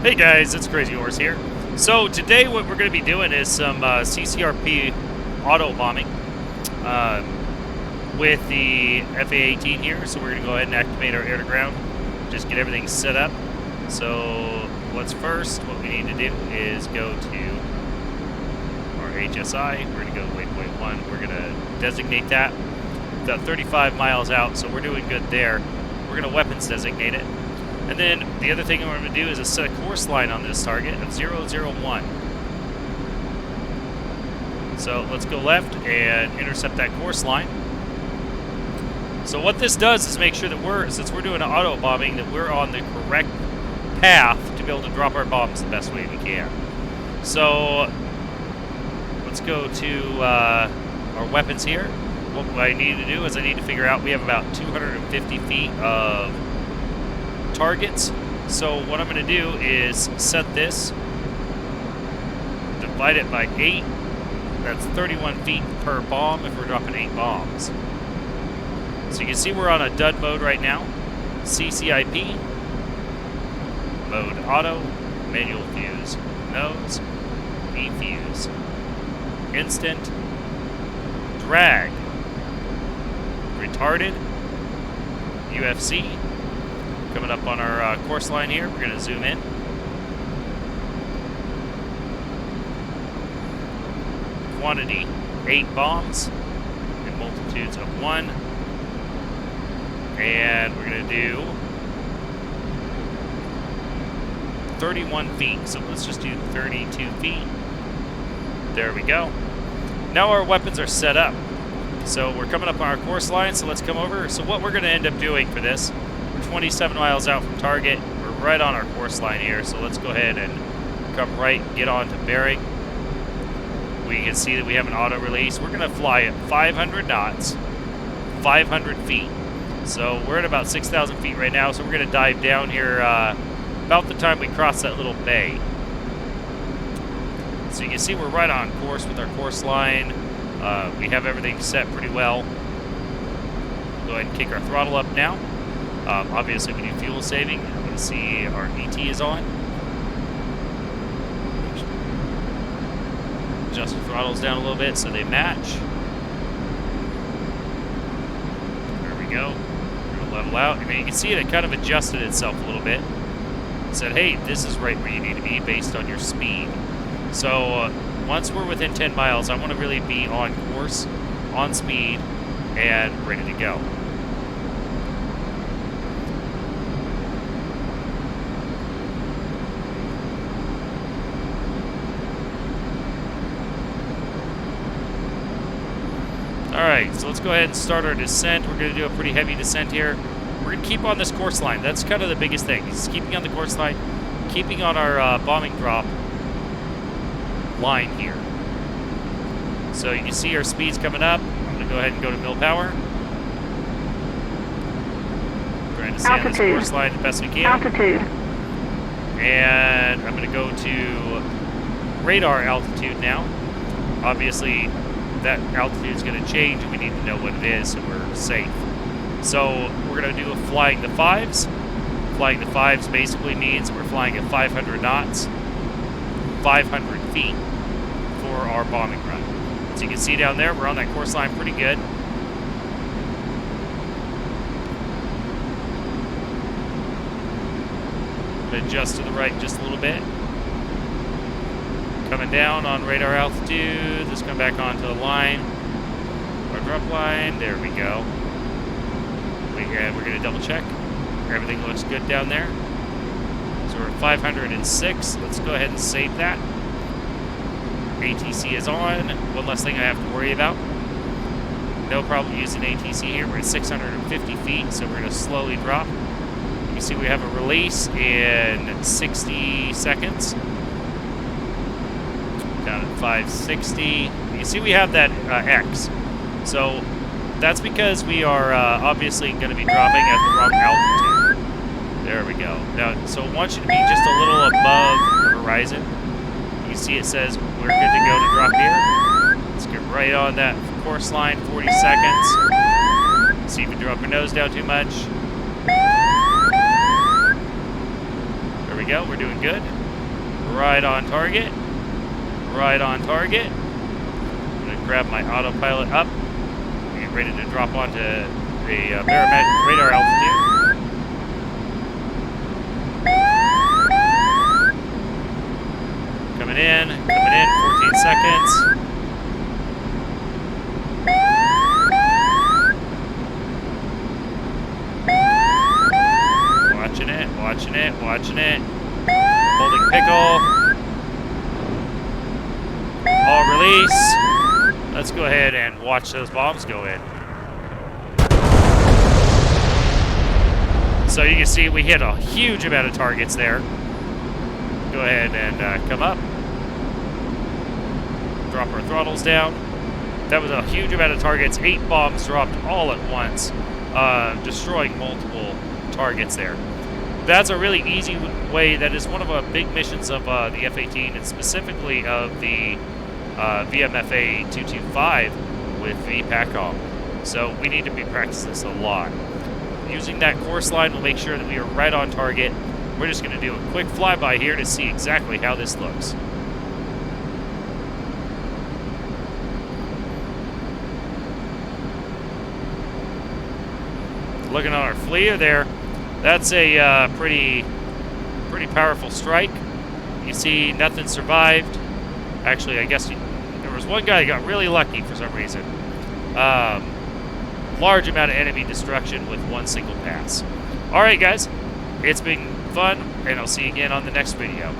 Hey guys, it's Crazy Horse here. So today what we're going to be doing is some CCRP auto bombing with the FA-18 here. So we're going to go ahead and activate our air-to-ground, just get everything set up. So what's first, what we need to do is go to our HSI. We're going to go to waypoint 1. We're going to designate that. About 35 miles out, so we're doing good there. We're going to weapons designate it. And then the other thing we're going to do is set a course line on this target of 001. So let's go left and intercept that course line. So what this does is make sure that since we're doing an auto bombing, that we're on the correct path to be able to drop our bombs the best way we can. So let's go to our weapons here. What I need to do is I need to figure out we have about 250 feet of targets. So what I'm going to do is set this, divide it by 8. That's 31 feet per bomb if we're dropping 8 bombs. So you can see we're on a dud mode right now. CCIP, mode auto, manual fuse, nose, E-fuse, instant, drag, retarded, UFC. Coming up on our course line here, we're going to zoom in. Quantity, 8 bombs in multitudes of 1. And we're going to do 31 feet. So let's just do 32 feet. There we go. Now our weapons are set up. So we're coming up on our course line, so let's come over. So what we're going to end up doing for this, 27 miles out from target. We're right on our course line here, so let's go ahead and come right, get on to bearing. We can see that we have an auto release. We're going to fly at 500 knots, 500 feet. So we're at about 6,000 feet right now, so we're going to dive down here about the time we cross that little bay. So you can see we're right on course with our course line. We have everything set pretty well. Go ahead and kick our throttle up now. Obviously, we do fuel saving. I'm going to see our ET is on. Adjust the throttles down a little bit so they match. There we go. We're going to level out. I mean, you can see it kind of adjusted itself a little bit. It said, hey, this is right where you need to be based on your speed. So once we're within 10 miles, I want to really be on course, on speed, and ready to go. Alright, so let's go ahead and start our descent. We're going to do a pretty heavy descent here. We're going to keep on this course line. That's kind of the biggest thing. Is keeping on the course line, keeping on our bombing drop line here. So you can see our speed's coming up. I'm going to go ahead and go to mill power. Trying to stay on this course line the best we can. Altitude. And I'm going to go to radar altitude now. Obviously, that altitude is going to change and we need to know what it is so we're safe. So we're going to do a flying the 5s. Flying the 5s basically means we're flying at 500 knots, 500 feet for our bombing run. So you can see down there, we're on that course line pretty good. Adjust to the right just a little bit. Coming down on radar altitude. Let's come back onto the line. Our drop line. There we go. We're going to double check. Everything looks good down there. So we're at 506. Let's go ahead and save that. A-18C is on. One less thing I have to worry about. No problem using A-18C here. We're at 650 feet, so we're going to slowly drop. You can see we have a release in 60 seconds. Down at 560. You can see we have that X. So that's because we are obviously going to be dropping at the wrong altitude. There we go. Now, so I want you to be just a little above the horizon. You see it says we're good to go to drop here. Let's get right on that course line, 40 seconds. See if you drop your nose down too much. There we we go. We're doing good. Right on target. Right on target. I'm going to grab my autopilot up. Get ready to drop onto the barometric radar altitude. Coming in, 14 seconds. Watching it. Holding pickle. All release. Let's go ahead and watch those bombs go in. So you can see we hit a huge amount of targets there. Go ahead and come up. Drop our throttles down. That was a huge amount of targets. 8 bombs dropped all at once, destroying multiple targets there. That's a really easy way. That is one of the big missions of the F-18, and specifically of the VMFA 225 with VPACOM. So we need to be practicing this a lot. Using that course line will make sure that we are right on target. We're just going to do a quick flyby here to see exactly how this looks. Looking at our FLIR there, that's a pretty powerful strike. You see nothing survived. Actually, I guess there was one guy who got really lucky for some reason. Large amount of enemy destruction with one single pass. Alright guys, it's been fun, and I'll see you again on the next video.